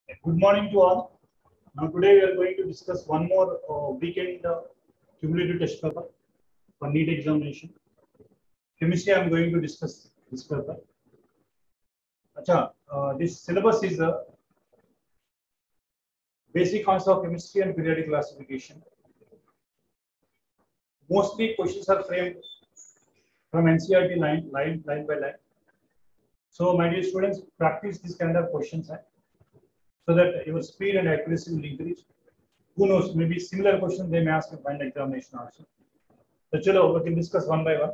Good morning to all. Now today we are going to discuss one more weekend cumulative test paper for NEET examination. Chemistry I am going to discuss this paper. Acha, this syllabus is basic concepts of chemistry and periodic classification. Mostly questions are framed from NCERT line by line. So my dear students, practice this kind of questions so that your speed and accuracy will increase. Who knows, maybe similar questions they may ask in final examination also. So chalo, we can discuss one by one.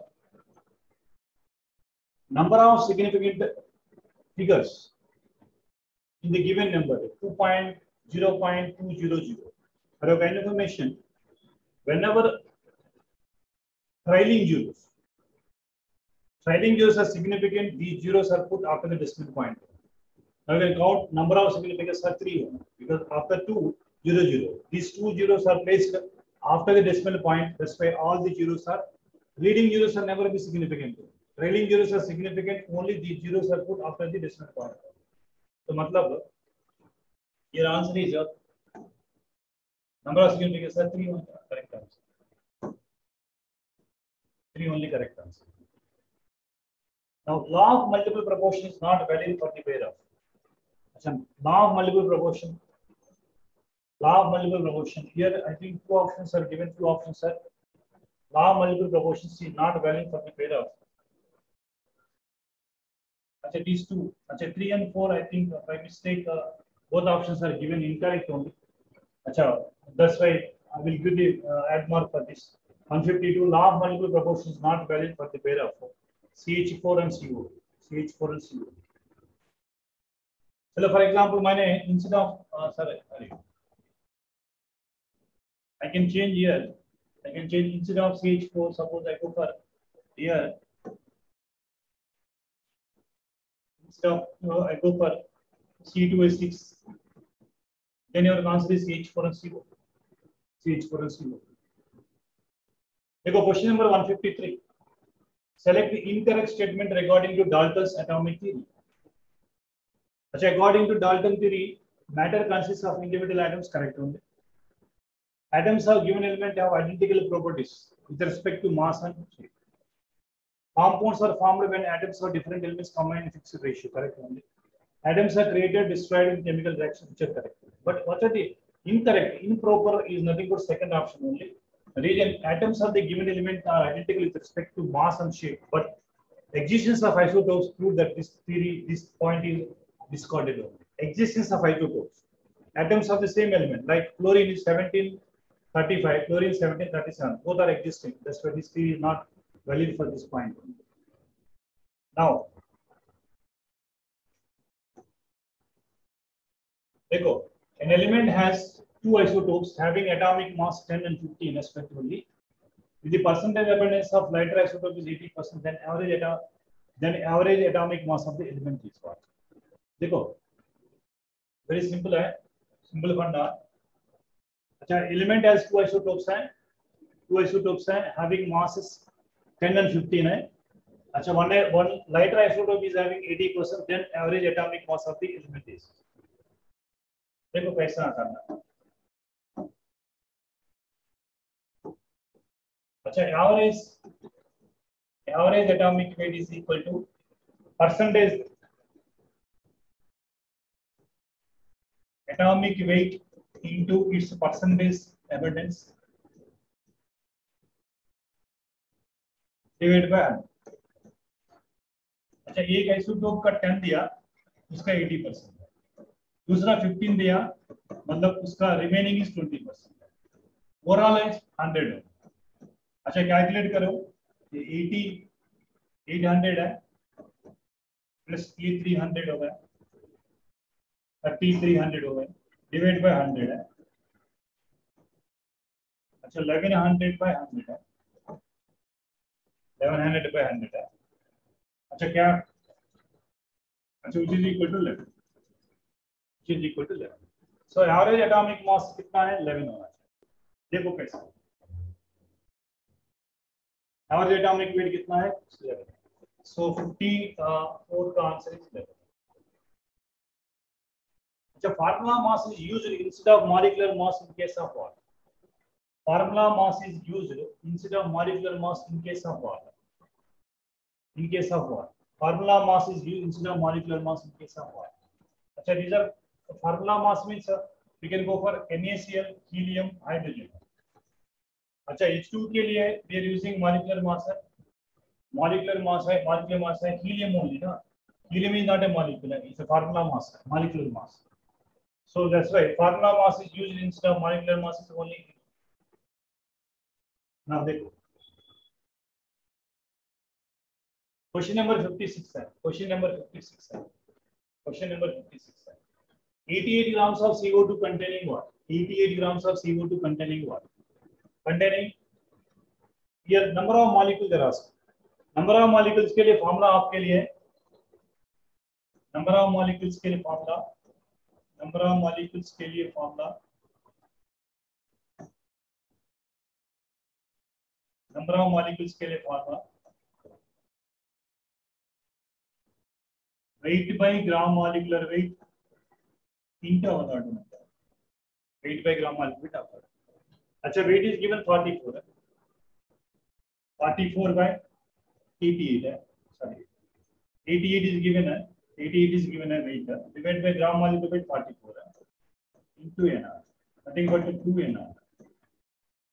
Number of significant figures in the given number 2.0.200. For your kind of information, whenever trailing zeros are significant, these zeros are put after the decimal point. Now we can count number of significants are 3 because after 2, 0, 0. These two zeros are placed after the decimal point. That's why all the zeros are leading zeros are never be significant. Trailing zeros are significant. Only these zeros are put after the decimal point. So, matlab, your answer is number of significants are 3 only correct answer. 3 only correct answer. Now, law of multiple proportion is not valid for the pair of. Law of multiple proportion. Law of multiple proportion. Here, I think two options are given. Two options are. Law of multiple proportions is not valid for the pair of. Achha, these two. Achha, 3 and 4, I think by mistake, both options are given incorrect only. Achha, that's why I will give the add mark for this. 152, law of multiple proportion is not valid for the pair of CH4 and CO. CH4 and CO. So, for example, instead of sorry, I can change here. I can change instead of CH4. Suppose I go for here. Instead of I go for C2H6. Then your answer is CH4 and CO. CH4 and CO. Go question number 153. Select the incorrect statement regarding to Dalton's atomic theory. According to Dalton theory, matter consists of individual atoms, correct only. Atoms of given element have identical properties with respect to mass and shape. Compounds are formed when atoms of different elements combine in fixed ratio, correct only. Atoms are created, destroyed in chemical reactions, which are correct. But what are the incorrect? Improper is nothing but second option only. Reason atoms of the given element are identical with respect to mass and shape, but existence of isotopes prove that this point is discarded only. Existence of isotopes. Atoms of the same element, like chlorine is 1735, chlorine 1737, both are existing. That's why this theory is not valid for this point. Now, an element has two isotopes having atomic mass 10 and 15 respectively. If the percentage abundance of lighter isotope is 80%, then average atomic mass of the element is what? Dekho, very simple hai, simple funda. Acha, element has two isotopes having masses 10 and 15 hai. Acha, one lighter isotope is having 80%, then average atomic mass of the element is. देखो कैसा करना. अच्छा, average atomic weight is equal to percentage atomic weight into its percentage abundance divided by 100. अच्छा, एक isotope का 10 दिया, उसका 80%. दूसरा 15 दिया, मतलब उसका रिमेनिंग इज 20%. ओवरऑल है 100. अच्छा, कैलकुलेट करो, ये 80 800 है प्लस ये 300 हो गया, 3300 हो गया, डिवाइड बाय 100 है. अच्छा, 1100 by 100 है, 1100 by 100 है. अच्छा, क्या? अच्छा, which is equal to 11. Which is equal to 11. So average atomic mass कितना है? 11 होना चाहिए. देखो कैसे. Average atomic weight कितना है? 11. So 54 का answer is 11. The formula mass is used instead of molecular mass in case of what? Formula mass is used instead of molecular mass in case of what? In case of what? Formula mass is used instead of molecular mass in case of what? अच्छा, these are formula mass means we can go for NaCl, helium, hydrogen. अच्छा, H2 के लिए we are using molecular mass है. Molecular mass है helium only ना. Helium is not a molecule, it's a formula mass, molecular mass. So that's why formula mass is used instead of molecular mass is only. Now देखो. Question number 56 है. Question number 56 है. Question number 56 है. 88 grams of CO2 containing what? 88 grams of CO2 containing what? Containing here number of molecules there are. Number of molecules के लिए formula आपके लिए है. Number of molecules के लिए formula. Number of molecules के लिए formula. Number of molecules के लिए formula. Weight by gram molecular weight into weight by gram molecular weight. अच्छा, weight is given 44 है. 44 by 88 है. Sorry, 88 is given है. 88 is given है weight. Divided by gram molecular weight 44 है. Into NR. Nothing but 2 NR.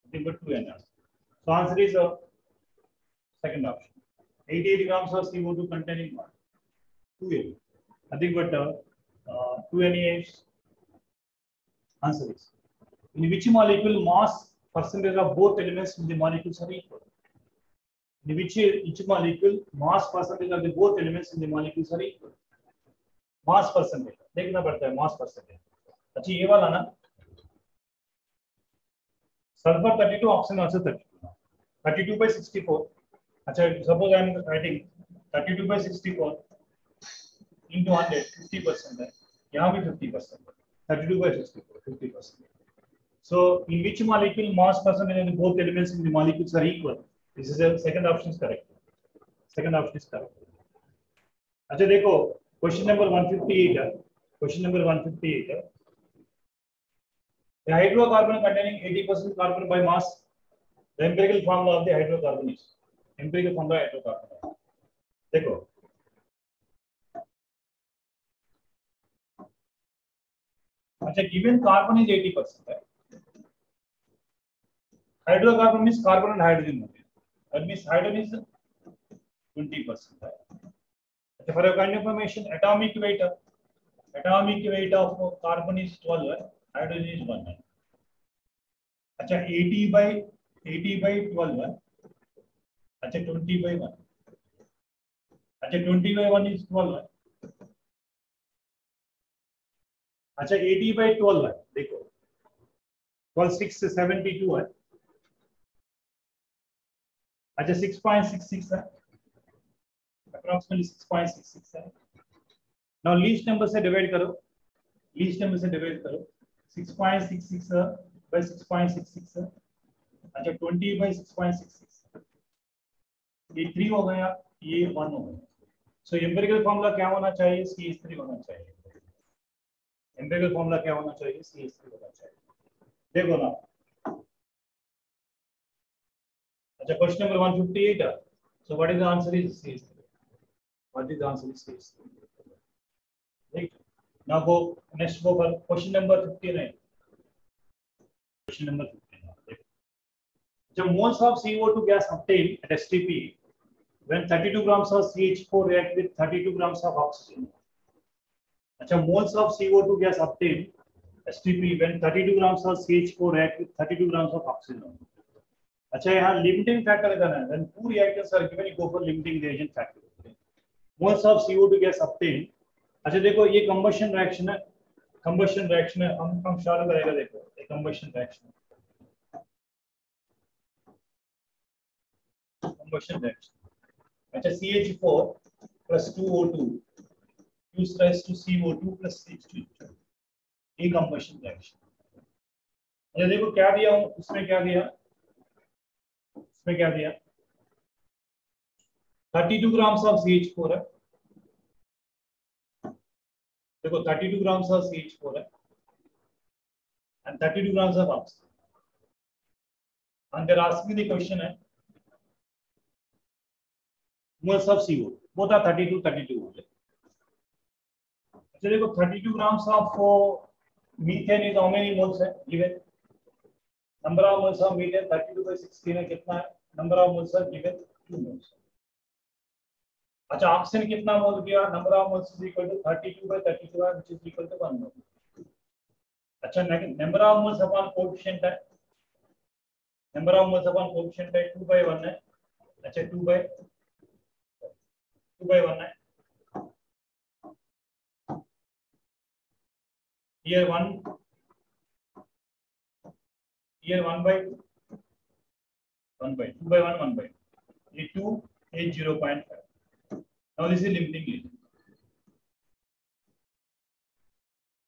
Nothing but 2 NR. So answer is second option. 88 grams of CO2 containing what? 2 Na. Nothing but 2 NaOH. Answer is. In which molecule mass percentage of both elements in the molecules are equal? In which molecule mass percentage of the both elements in the molecules are equal? Mass percentage देखना पड़ता है, mass percentage. अच्छा, ये वाला ना, sulfur 32, oxygen also 32. 32 by 64. अच्छा, suppose I am writing 32 by 64 into 100, 50% है. यहाँ भी 50%. 32 by 64, 50%. So, in which molecule mass percentage of both elements in the molecules are equal? This is the second option is correct. Second option is correct. अच्छा देखो, question number 158 है. Question number 158 है. The hydrocarbon containing 80% carbon by mass. The empirical formula of the hydrocarbon is. Empirical formula hydrocarbon. देखो. अच्छा, given carbon is 80% है. Hydrocarbon means carbon and hydrogen. That means hydrogen is 20%. For your kind of information, atomic weight of carbon is 12, hydrogen is 1. अच्छा, 80 by 12. अच्छा, 20 by 1. अच्छा, 20 by 1 is 12. अच्छा, 80 by 12 है. देखो, 12 6 72 है. अच्छा, 6.66 है. Approximately 6.66 है. Now least number से divide करो. 6.66 by 6.66 है. अच्छा, 20 by 6.66. ये 3 हो गया, ये 1 हो गया. So empirical formula क्या होना चाहिए? CH3 होना चाहिए. Empirical formula क्या होना चाहिए? CH3 होना चाहिए. देखो ना. अच्छा, question number 158 है. So what is the answer is CH3. What is the answer is CH3. Right. Now go next, go for question number 59. Question number 59. The moles of CO2 gas obtained at STP when 32 grams of CH4 react with 32 grams of oxygen. अच्छा, moles of CO2 gas obtained STP when 32 grams of CH4 react with 32 grams of oxygen. अच्छा, यहाँ limiting factor लगाना है. When two reactors are given, you go for limiting reagent factor. Moles of CO2 gas obtained. अच्छा देखो, ये combustion reaction है. Combustion reaction है. हम चालू करेगा. देखो, ये combustion reaction. Combustion reaction. अच्छा, CH4 plus 2O2 gives rise to CO2 plus CH2. ये combustion reaction. अच्छा देखो, क्या दिया हूँ उसमें, क्या दिया? इसमें क्या दिया? 32 grams of CH4 है. देखो 32 grams of CH4 है and 32 grams of oxygen. And they're asking the question है moles of CO. Both are 32 only. अच्छा देखो 32 grams of methane is how many moles है given. Number of moles of methane 32/16 है कितना है? Number of moles are given 2 moles. अच्छा oxygen कितना mole किया? Number of moles is equal to 32/32 है which is equal to 1 mole. अच्छा number of moles upon coefficient है, number of moles upon coefficient है 2/1 है. अच्छा 2/1 है. here 1 here 1/2 2/1 1/2 ये 2 8 0.5. now this is limiting region.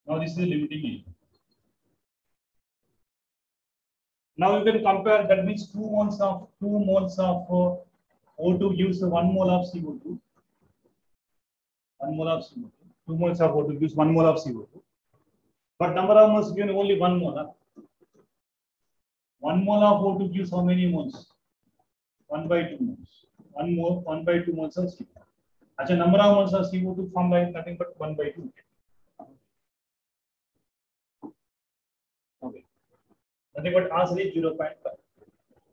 Now this is limiting region. Now you can compare, that means 2 moles of O2 gives 1 mole of CO2. 1 mole of CO2. 2 moles of O2 gives 1 mole of CO2. But number of moles given only 1 mole. 1 mole of O2 gives how many moles? 1/2 moles. 1/2 moles of CO2. अच्छा number of moles of CO2 formed by nothing but 1/2. Okay. Nothing but answer is 0.5.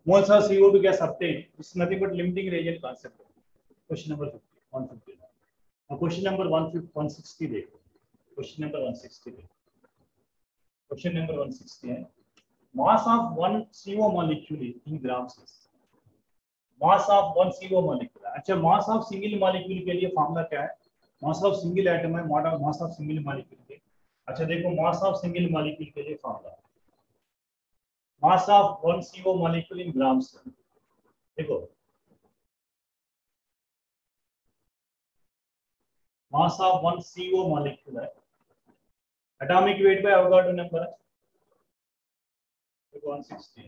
Moles of CO2 gas obtained. This is nothing but limiting reagent concept. Question number 150. Now question number 160 देखो. Question number 160 देखो. Question number 160 है. Mass of one CO molecule in grams. Mass of one CO molecule. अच्छा mass of single molecule के लिए formula क्या है? Mass of single atom है, mass of single molecule के. अच्छा देखो mass of single molecule के लिए formula. Mass of one CO molecule in grams. देखो mass of one CO molecule है. Atomic weight by Avogadro number है. देखो 160.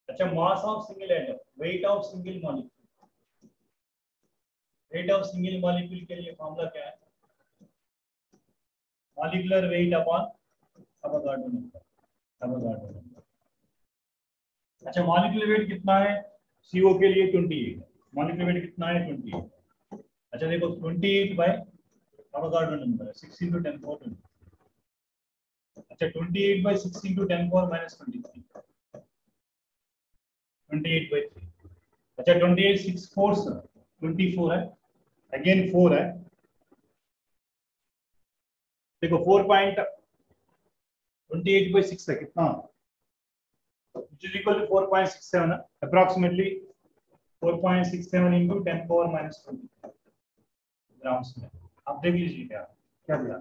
अच्छा mass of single atom, weight of single molecule. Weight of single molecule के लिए formula क्या है? Molecular weight upon Avogadro number. अच्छा molecular weight कितना है? CO के लिए 28. Molecular weight कितना है? 28. अच्छा देखो 28 by Avogadro number 6 into 10 4 20. अच्छा 28 by 6 into 10 4 minus 23. 28/3. अच्छा 28 6 4 24 है. अगेन 4 है. देखो 4.28/6 है कितना? Which is equal to 4.67 है. Approximately 4.67 into 10 power minus 20 grams में. आप देख लीजिए क्या दिया.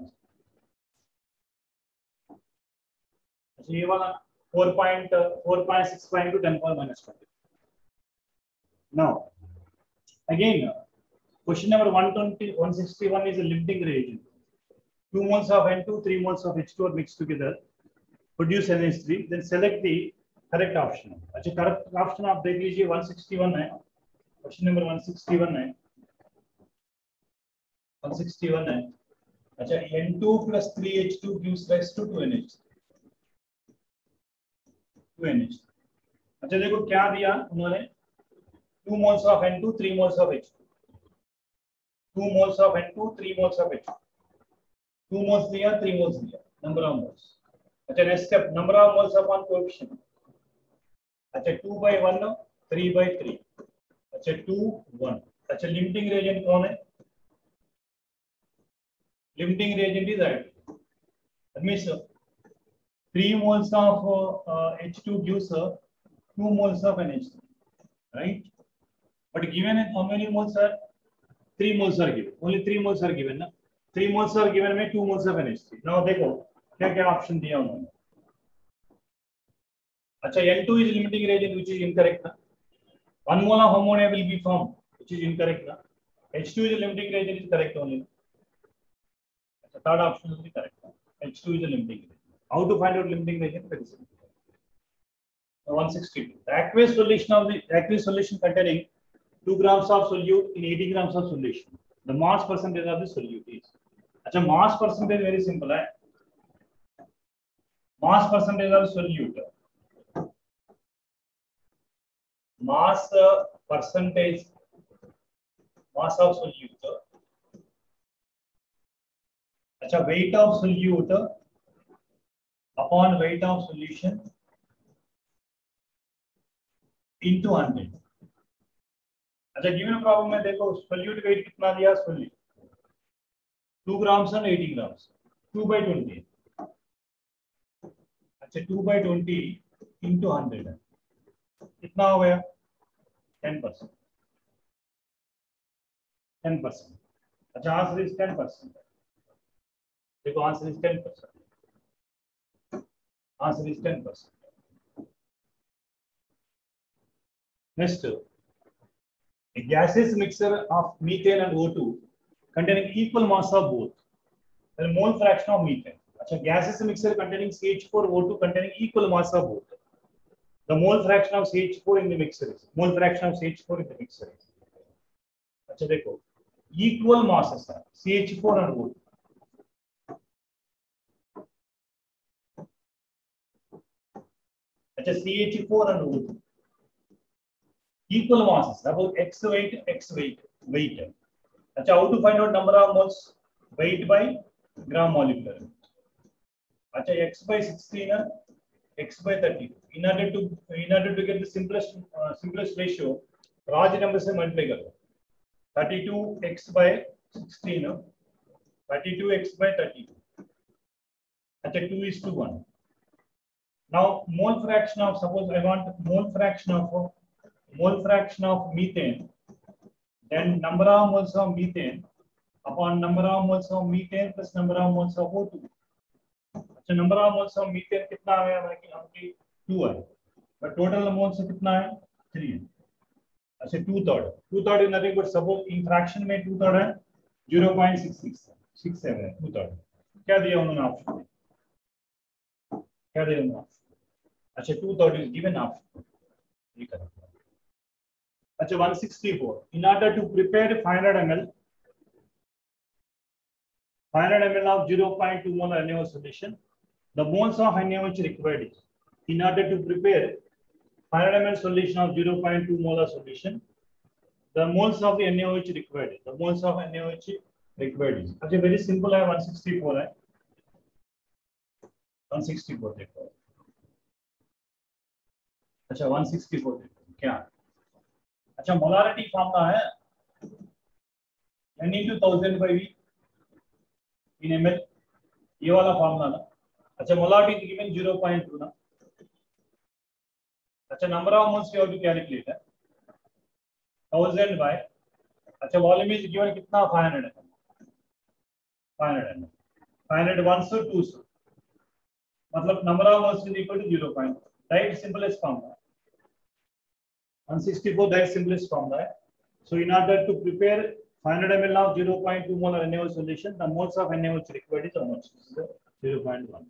अच्छा ये वाला 4.65 into 10 power minus 20. Now again question number 161 is a limiting reagent. 2 moles of N2, 3 moles of H2 are mixed together, produce NH3. Then select the correct option. अच्छा correct option आप देख लीजिए 161 है. Question number 161 है. 161 है. अच्छा N2 plus 3H2 gives rise to 2NH3. 2NH3. अच्छा देखो क्या दिया उन्होंने? 2 moles of N2, 3 moles of H2. 2 moles of N2, 3 moles of H2. 2 moles दिया, 3 moles दिया. Number of moles. अच्छा next step number of moles upon coefficient. अच्छा 2/1 3/3. अच्छा 2 1. अच्छा limiting reagent कौन है? Limiting reagent is iodine. That means 3 moles of H2 gives 2 moles of NH3, right? But given how many moles are? 3 moles are given. Only 3 moles are given, ना? 3 moles are given में 2 moles of NH3. Now देखो क्या क्या option दिया उन्होंने. अच्छा N2 is limiting reagent which is incorrect ना. 1 mole of ammonia will be formed which is incorrect ना. H2 is limiting reagent is correct only. अच्छा third option is correct ना. H2 is a limiting reagent. How to find out limiting reagent? Very simple. 162. The aqueous solution containing 2 grams of solute in 80 grams of solution. The mass percentage of the solute is. अच्छा mass percentage very simple है. Mass percentage of solute. Mass percentage. Mass of solute. अच्छा weight of solute upon weight of solution into 100. अच्छा given problem में देखो solute wait कितना दिया solute 2 grams and 80 grams 2/20 अच्छा 2/20 into 100 कितना हो गया 10% 10%. अच्छा आंसर इज 10%. देखो answer is 10%. Answer is 10%. Next a gaseous mixture of methane and O2 containing equal mass of both. The mole fraction of methane. अच्छा gaseous mixture containing CH4 O2 containing equal mass of both. The mole fraction of CH4 in the mixture is. Mole fraction of CH4 in the mixture is. अच्छा देखो equal masses है CH4 and O2. अच्छा CH4 and O2. Equal masses, about x weight. अच्छा, how to find out number of moles? Weight by gram molecular. अच्छा, x by 16 and x by 32. In order to get the simplest ratio, large number से multiply करो. 32x by 16, 32x by 32. अच्छा, 2:1. Now, mole fraction of, suppose I want mole fraction of methane, then number of moles of methane upon number of moles of methane plus number of moles of O2. अच्छा number of moles of methane कितना है हमारे 2 है, but total moles कितना है 3 है. अच्छा 2/3 is nothing but suppose in fraction में 2/3 है 0.67 है 2/3. क्या दिया उन्होंने ऑप्शन? क्या दिया उन्होंने? अच्छा 2/3 is given option. ये करें. अच्छा 164. In order to prepare 500 ml of 0.2 molar NaOH solution, the moles of NaOH required is. In order to prepare 500 ml solution of 0.2 molar solution, the moles of the NaOH required is. The moles of NaOH required is. अच्छा very simple है 164 है. 164 देखो. अच्छा 164 देखो क्या? अच्छा molarity formula है n into 1000 by V in ml. ये वाला फॉर्मूला ना. अच्छा मोलारिटी गिवन 0.2 ना. अच्छा number of moles you have to calculate है 1000 by. अच्छा वॉल्यूम इज गिवन कितना 500 है. 500 1 से 2 से मतलब number of moles is equal to 0. Right simplest formula 164. that is simplest formula. So in order to prepare 500 ml of 0.2 molar NaOH solution, the moles of NaOH required is how much? 0.1.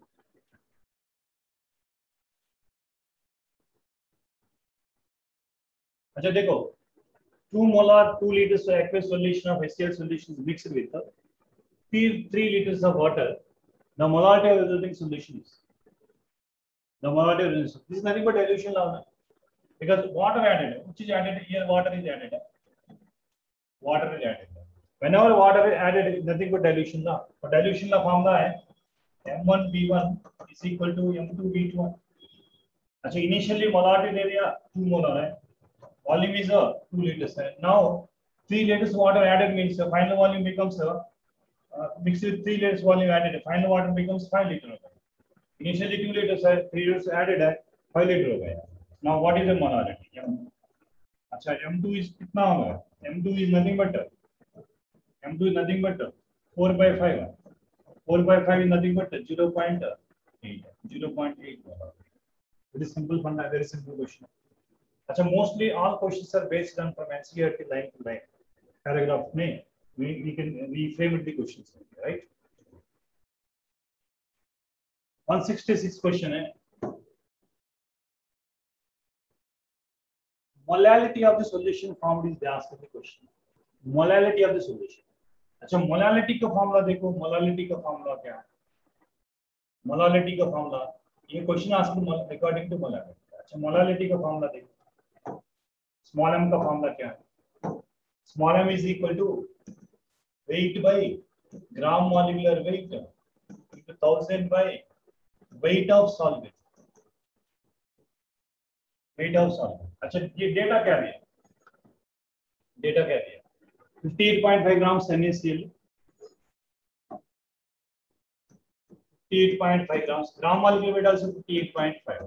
अच्छा देखो 2 molar 2 liters of aqueous solution of HCl solution is mixed with 3 liters of water. The molarity of resulting solution is. The molarity of resulting. This is nothing but dilution law. Because water added, which is added here, water is added. Water is added. Whenever water is added, nothing but dilution law. For dilution law formula है M1V1 is equal to M2V2. अच्छा initially molarity दे दिया 2 molar है. Volume is 2 liters है. Now 3 liters water added means the final volume becomes mixed with 3 liters volume added. Final water becomes 5 liters. Initially 2 liters है, 3 liters added है, 5 liters हो गया. Now what is the molarity? अच्छा M2 is कितना होगा? M2 is nothing but 4/5. 4/5 is nothing but 0.8. 0.8. Very simple fun, very simple question. अच्छा mostly all questions are based on from NCERT line to line. Paragraph में we frame the questions, right? 166 question है. Molality of the solution found is the answer the question. Molality of the solution. अच्छा molality का formula देखो. Molality का formula क्या है? Molality का formula ये question answer according to molality. अच्छा मोलैलिटी का फॉर्मूला देखो. स्मॉल m का फॉर्मूला क्या है? Small m is equal to weight by gram molecular weight into 1000 by weight of solvent. weight of solvent. अच्छा ये डेटा क्या दिया? डेटा क्या दिया? 58.5 grams NaCl. 58.5 grams. Gram molecular weight also 58.5.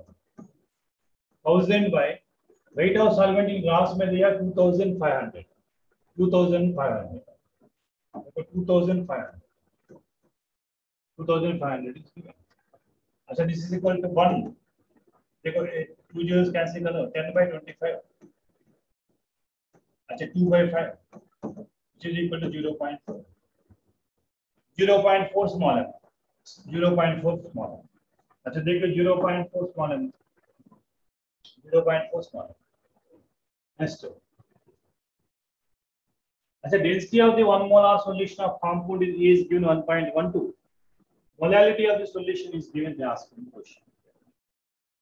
1000 by weight of solvent in grams में दिया 2500. 2500. 2500. 2500 is given. अच्छा this is equal to 1. देखो 2 zeros कैंसिल करो. 10 by 25. अच्छा 2 by 5 which is equal to 0.4. 0.4 small m. 0.4 small m. अच्छा देखो 0.4 small m. 0.4 small m. Next. अच्छा density of the 1 molar solution of compound is given 1.12. Molality of the solution is given. They asking question.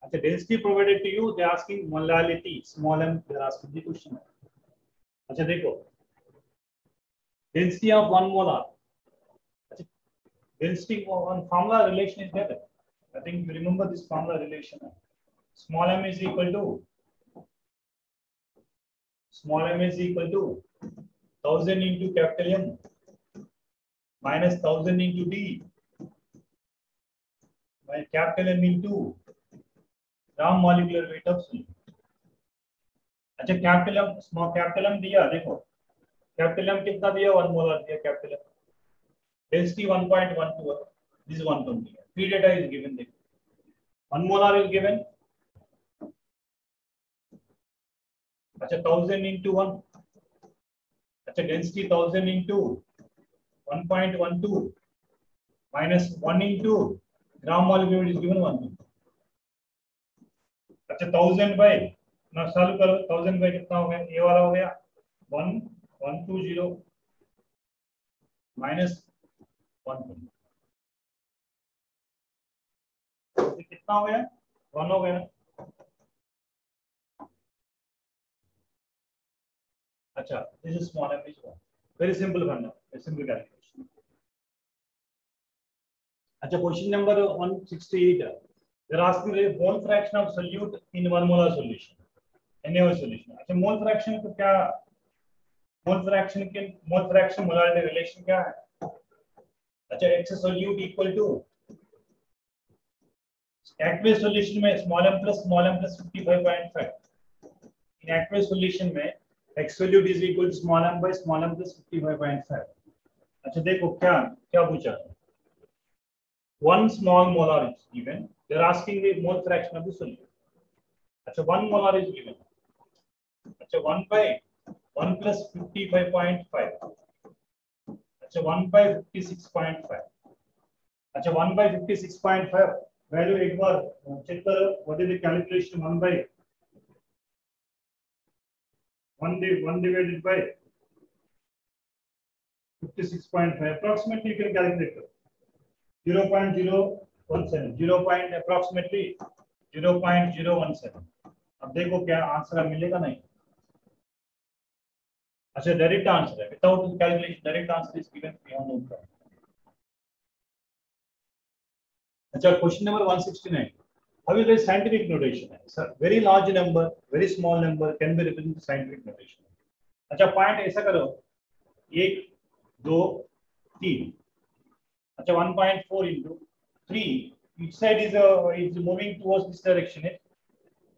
अच्छा density provided to you. They asking molality small m. They asking the question. अच्छा देखो density of 1 molar. अच्छा density on formula relation is there. I think you remember this formula relation. Small m is equal to 1000 into capital M minus 1000 into D by capital M into gram molecular weight of solute. अच्छा capital M दिया देखो. capital M कितना दिया? 1 molar दिया capital M. Density 1.12. This is 120. Free data is given there. 1 molar is given. अच्छा 1000 into 1. अच्छा density 1000 into 1.12 minus 1 into gram molecule is given 1. अच्छा 1000 by ना सॉल्व करो. 1000 by कितना हो गया? ये वाला हो गया 1120 minus 120. कितना हो गया? 1 हो गया. अच्छा this is small m is 1. Very simple करना. Simple calculation. अच्छा क्वेश्चन नंबर 168 है. They're asking the mole fraction of solute in 1 molar solution. NaOH solution. अच्छा mole fraction तो क्या? mole fraction molarity relation क्या है? अच्छा x solute equal to aqueous solution में small m plus 55.5. In aqueous solution में x solute is equal to small m by small m plus 55.5. अच्छा देखो क्या पूछा? 1 small molar is given. They're asking the mole fraction of the solute. अच्छा 1 molar is given. अच्छा 1 by 1 plus 55.5. अच्छा 1 by 56.5. अच्छा 1 by 56.5 value एक बार check करो. What is the calculation? 1 divided by 56.5 approximately you can calculate. 0.017 approximately 0.017. अब देखो क्या answer मिलेगा नहीं. अच्छा डायरेक्ट आंसर है without calculation. Direct answer is given beyond note. अच्छा question number 169. How is the scientific notation? Sir, very large number, very small number can be represented scientific notation. अच्छा point ऐसा करो 1 2 3. अच्छा 1.4 into 3. Each side is moving towards this direction.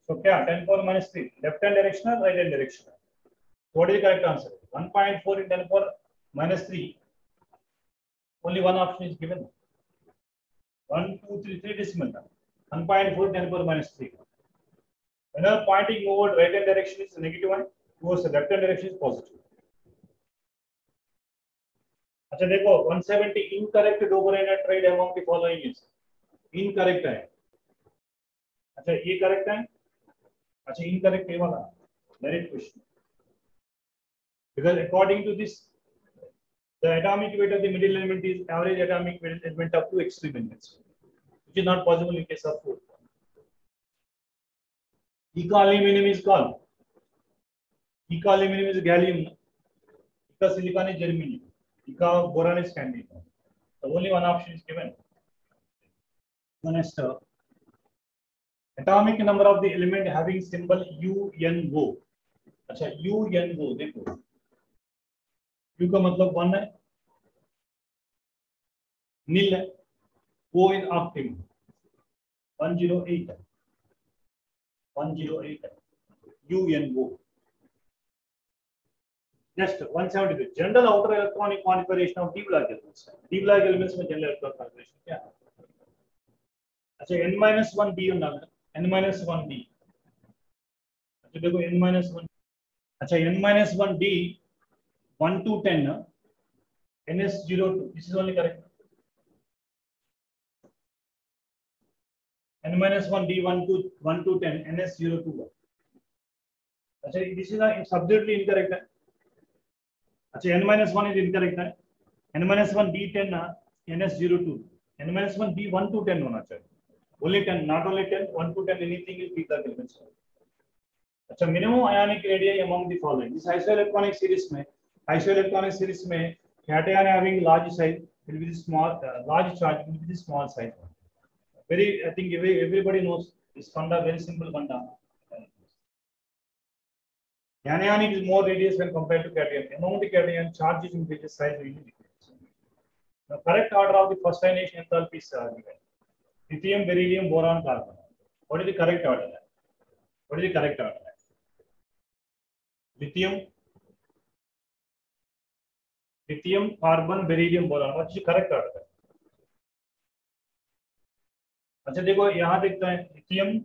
So क्या 10 power minus 3 left hand direction or right hand direction? What is the correct answer? 1.4 in 10 power minus 3. Only one option is given. 1 2 3 3 decimal. 1.4 10 power minus 3. Whenever pointing over right hand direction is -1, towards the left hand direction is positive. अच्छा देखो 170 incorrect Dobereiner trade among the following is incorrect है. अच्छा ये correct है. अच्छा incorrect ये वाला Merit question. Because according to this, the atomic weight of the middle element is average atomic weight element of 2 extreme elements, which is not possible in case of 4. Ica aluminum is called. Ica aluminum is gallium. Ica silicon is germanium. Ica boron is scandium. So only one option is given. Next, atomic number of the element having symbol UNO. अच्छा UNO देखो. U का मतलब 1 है, नील है, O is octave 108 है, 108 है, UNO. Next 172 general outer electronic configuration of d Bragg elements. d Bragg elements में general electronic configuration क्या है? अच्छा n-1 d होना है, n-1 d. अच्छा देखो n-1, अच्छा n-1 d 1 to 10 ns02. This is only correct. n-1 d 1 to 10 ns02. अच्छा this is absolutely incorrect है. अच्छा n-1 is incorrect है. n-1 d10 ns02. n-1 d 1 to 10 होना चाहिए. Only 10, not only 10, 1 to 10, anything is d Bragg elements. अच्छा minimum ionic radii among the following. This isoelectronic series में cation having large size will be the small, large charge will be the small size. Very, I think everybody knows this funda, very simple funda. Anionic is more radius when compared to cation. Among the cation, charges increases, size really decreases. The correct order of the first ionization enthalpy is given. Lithium, beryllium, boron, carbon. What is the correct order? What is the correct order? Lithium, carbon, beryllium, boron. What is the correct order? अच्छा देखो यहाँ देखते हैं lithium,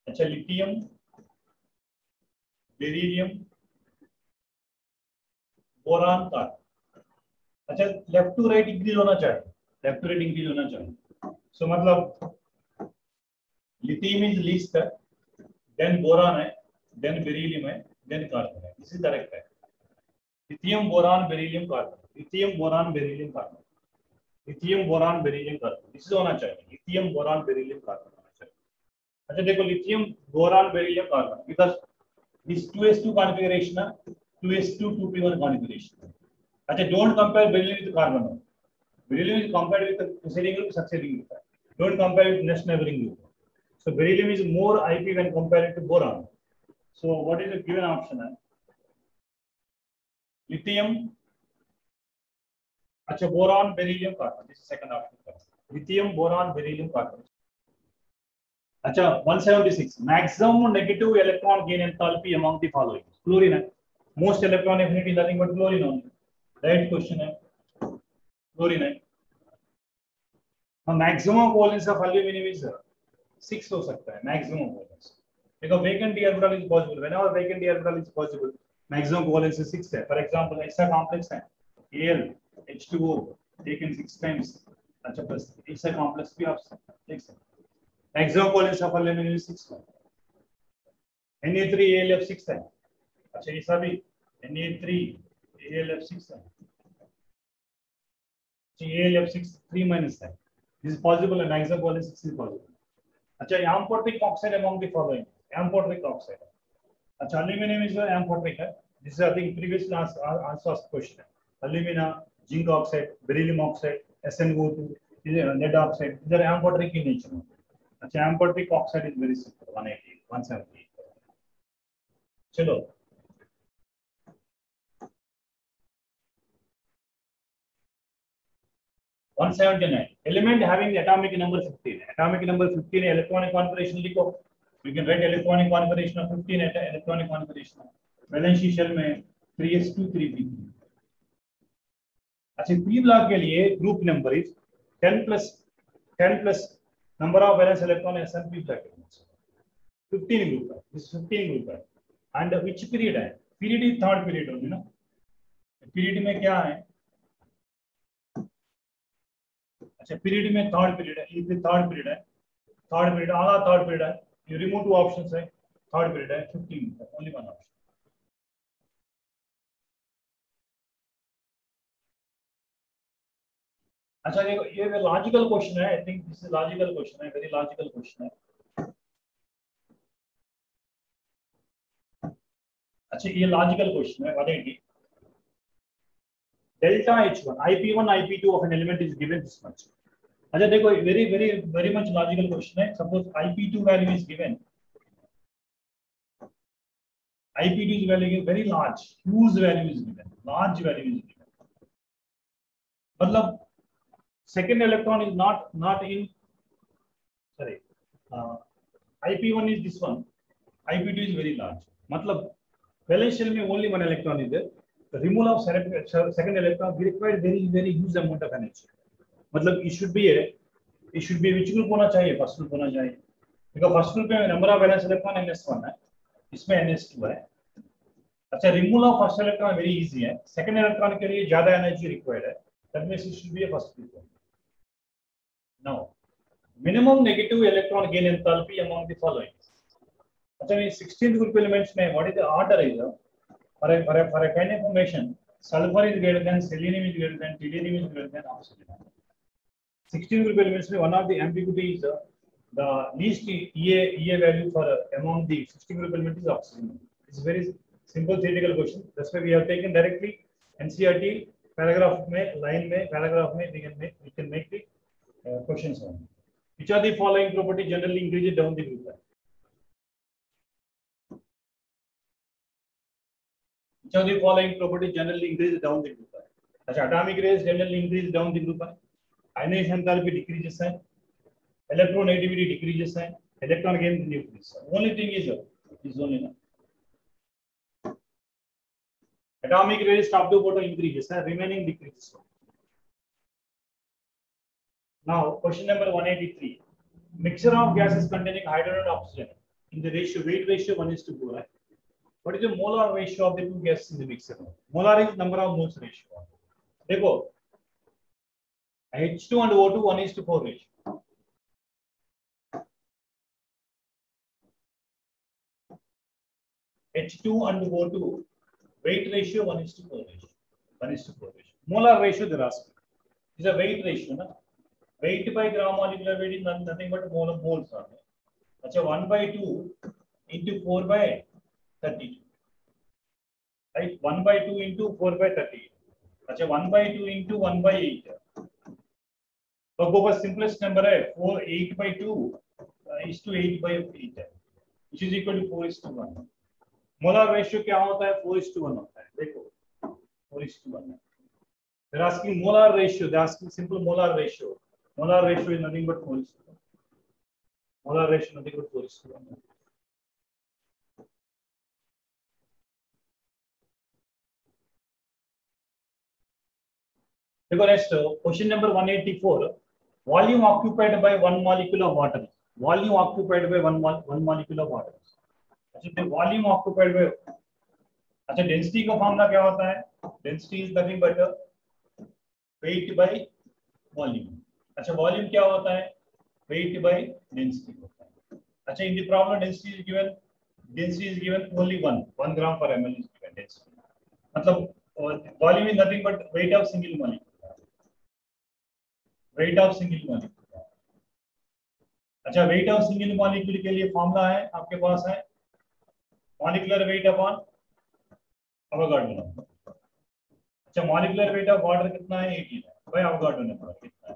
अच्छा lithium, beryllium, boron का. अच्छा left to right increase होना चाहिए, लेफ्ट टू राइट इंक्रीज होना चाहिए. सो मतलब लिथियम इज लीस्ट है, देन बोरान है, देन बेरिलियम है, देन कार्बन है. दिस इज करेक्ट है. Lithium, boron, beryllium, carbon. Lithium, boron, beryllium, carbon. Lithium, boron, beryllium, carbon. This is होना चाहिए. लिथियम, बोरान, बेरिलियम, कार्बन होना चाहिए. अच्छा देखो lithium, boron, beryllium, carbon, because this 2s2 configuration, 2s2 2p1 configuration. अच्छा don't compare beryllium with carbon. Beryllium is compared with the preceding group, succeeding group. Don't compare with next neighboring group. So beryllium is more IP when compared to boron. So what is the given option? Lithium, अच्छा boron, beryllium, carbon. This is second option. Lithium, boron, beryllium, carbon. अच्छा 176 maximum negative electron gain enthalpy among the following. Chlorine है, most electron affinity nothing but chlorine only. Right question है, chlorine है. Maximum covalence of aluminum is 6 हो सकता है, maximum covalence. Because vacant d orbital is possible. Whenever vacant d orbital is possible, maximum covalence is 6 है. For example, ऐसा complex है, Al H2O taken 6 times. अच्छा plus ऐसा complex भी आप देख सकते हैं. Maximum covalence of aluminum is 6. Na3AlF6 है. अच्छा ये सभी Na3AlF6 है. AlF6 3 minus है. This is possible and maximum covalence 6 is possible. अच्छा amphoteric oxide among the following. Amphoteric oxide. अच्छा aluminum is amphoteric है. This is I think previously also asked question. Alumina, zinc oxide, beryllium oxide, SnO2, lead oxide. These are amphoteric in nature. अच्छा amphoteric oxide is very simple. 180, 178. चलो. Element having the atomic number 15. Atomic number 15 electronic configuration लिखो. You can write electronic configuration of 15 at electronic configuration. Valency shell में 3s2 3p3. अच्छा p block के लिए group number is 10 plus number of valence electron SnP block. 15 group है. This is 15 group है. And which period है? Period is third period only ना. Period में क्या है? अच्छा पीरियड में थर्ड पीरियड है, ये थर्ड पीरियड है, थर्ड पीरियड आधा थर्ड पीरियड है, यू रिमूव टू ऑप्शंस है, थर्ड पीरियड है 15 मिनट, ओनली वन ऑप्शन। अच्छा देखो ये लॉजिकल क्वेश्चन है, I think this is logical question है, वेरी लॉजिकल क्वेश्चन है। अच्छा ये लॉजिकल क्वेश्चन है, 180 delta h1 ip1 ip2 of an element is given this much। अच्छा देखो very very very much logical question है। Suppose ip2 value is given, ip2 is value very large, huge value is given, large value is given, मतलब second electron is not in, sorry, uh, ip1 is this one, ip2 is very large, मतलब valence shell में only one electron is there, the removal of second electron we require very huge amount of energy, मतलब it should be which group होना चाहिए, first group होना चाहिए, because first group में number of valence electron ns1 है, इसमें ns2 है। अच्छा removal of first electron very easy है, सेकंड इलेक्ट्रॉन के लिए ज्यादा एनर्जी रिक्वायर्ड है, that means it should be a first group. Now minimum negative electron gain enthalpy among the following. अच्छा ये 16th ग्रुप एलिमेंट्स में what is the order is for a kind information, sulphur is greater than, selenium is greater than, tellurium is greater than oxygen. 16th group elements में one of the ambiguity is the least EA value for among the 16 group element is oxygen. It's very simple theoretical question. That's why we have taken directly NCERT paragraph में, line में, paragraph में we can make the questions on. Which are the following property generally increases down the group? Which are the following property generally increases down the group? अच्छा atomic rays generally increase down the group है, ionization enthalpy decreases है, electronegativity decreases and electron gain increases. Only thing is only atomic rays top to bottom increases and remaining decreases. Now question number 183, mixture of gases containing hydrogen and oxygen in the ratio, weight ratio 1:4, right? What is the molar ratio of the two gases in the mixture? Molar is number of moles ratio. देखो H2 and O2 1:4 ratio, H2 and O2 weight ratio 1:4 ratio, 1:4 ratio. Molar ratio they're asking is a weight ratio, na? Weight by gram molecular weight is nothing but moles are. अच्छा 1/2 into 4/32, right? 1/2 into 4/30. अच्छा 1/2 into 1/8. तो वो बस simplest number है 8/2 is to 8/8 है, which is equal to 4:1. Molar ratio क्या होता है? 4:1 होता है। देखो 4:1 है। They're asking molar ratio. They're asking simple molar ratio. Molar ratio is nothing but 4:1. Molar ratio nothing but 4:1. देखो next question number 184. Volume occupied by one molecule of water. Volume occupied by one molecule of water. अच्छा volume occupied by, अच्छा density का formula क्या होता है? Density is nothing but wait by volume. अच्छा volume क्या होता है? वेट बाय डेंसिटी होता है। अच्छा in the problem density is given only 1 ग्राम पर ml इज गिवन डेंसिटी, मतलब volume is nothing but weight of single molecule, weight of single molecule. अच्छा वेट ऑफ सिंगल मॉलिक्यूल के लिए फॉर्मूला है आपके पास है molecular weight upon Avogadro number. अच्छा molecular weight of water कितना है? 18 है, भाई अवोगाड्रो नंबर कितना है?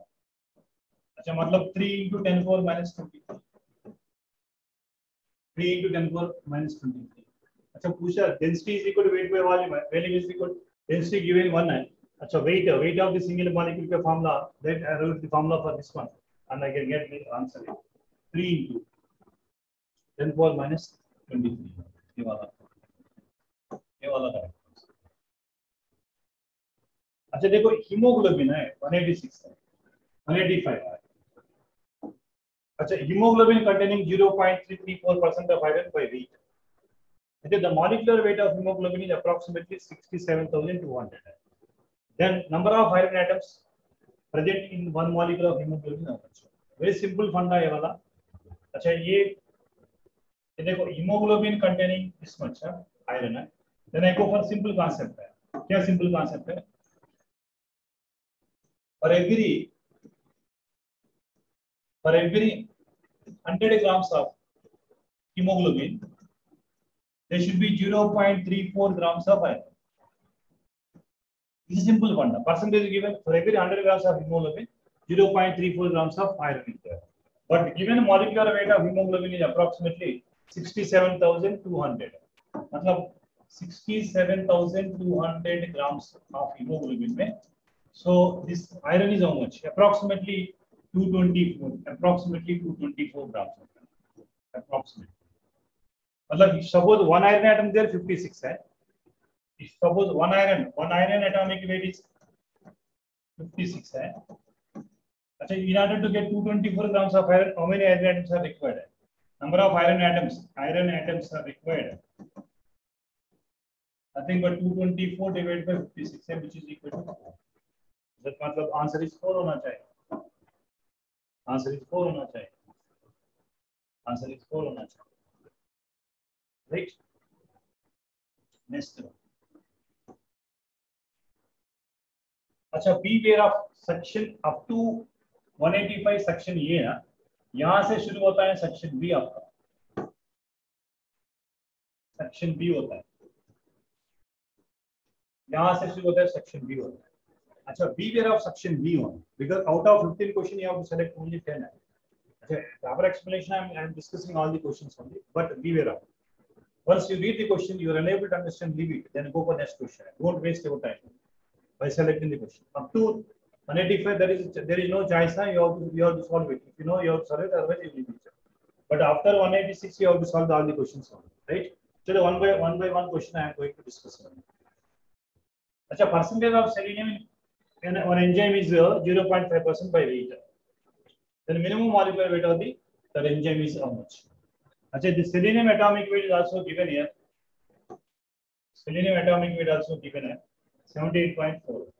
अच्छा मतलब 3 × 10⁻23, 3 × 10⁻23। अच्छा पूछा density is equal to weight by volume है, volume is equal density given 1 है। अच्छा weight of the single molecule का formula, that I wrote the formula for this one and I can get the answer 3 × 10⁻23, ये वाला correct. अच्छा देखो haemoglobin है 186 है, 185 है। अच्छा hemoglobin containing 0.334% of iron by weight. The molecular weight of hemoglobin is approximately 67,200. Then number of iron atoms present in one molecule of haemoglobin अव्వచ్చు. Very simple funda है वाला. अच्छा ये देखो haemoglobin containing this much iron है. Then I go for simple concept है. क्या simple concept है? For every 100 grams of hemoglobin there should be 0.34 grams of iron. This is simple one. Percentage given for every 100 grams of hemoglobin 0.34 grams of iron is there. But given molecular weight of hemoglobin is approximately 67,200. मतलब 67,200 grams of hemoglobin में. So this iron is how much? Approximately 224 grams. Approximately. मतलब suppose one iron atom there 56 है. If suppose one iron atomic weight is 56 है. अच्छा, in order to get 224 grams of iron, how many iron atoms are required? Number of iron atoms are required. Nothing but 224 divided by 56 है, which is equal to 4. that मतलब answer is 4 होना चाहिए. Answer is 4 होना चाहिए. Answer is 4 होना चाहिए. Right? Next one. अच्छा, beware of section up to 185 section ये ना, यहां से शुरू होता है सेक्शन बी. आपका सेक्शन बी होता है, यहां से शुरू होता है सेक्शन बी होता है. अच्छा, beware of section B one, because out of 15 question you have to select only 10 है. अच्छा, our explanation I am discussing all the questions only, but be aware of once you read the question you are unable to understand, leave it, then go for next question. Don't waste your time by selecting the question. Up to 185 there is no choice. You have to solve it. If you know you have to solve it, otherwise you leave it. But after 186 you have to solve all the questions only, right? So one by one question I am going to discuss. Acha, percentage of selenium in an enzyme is 0.5% by weight. Then minimum molecular weight of the enzyme is how much? Acha, the selenium atomic weight is also given here. Selenium atomic weight also given here. 78.4.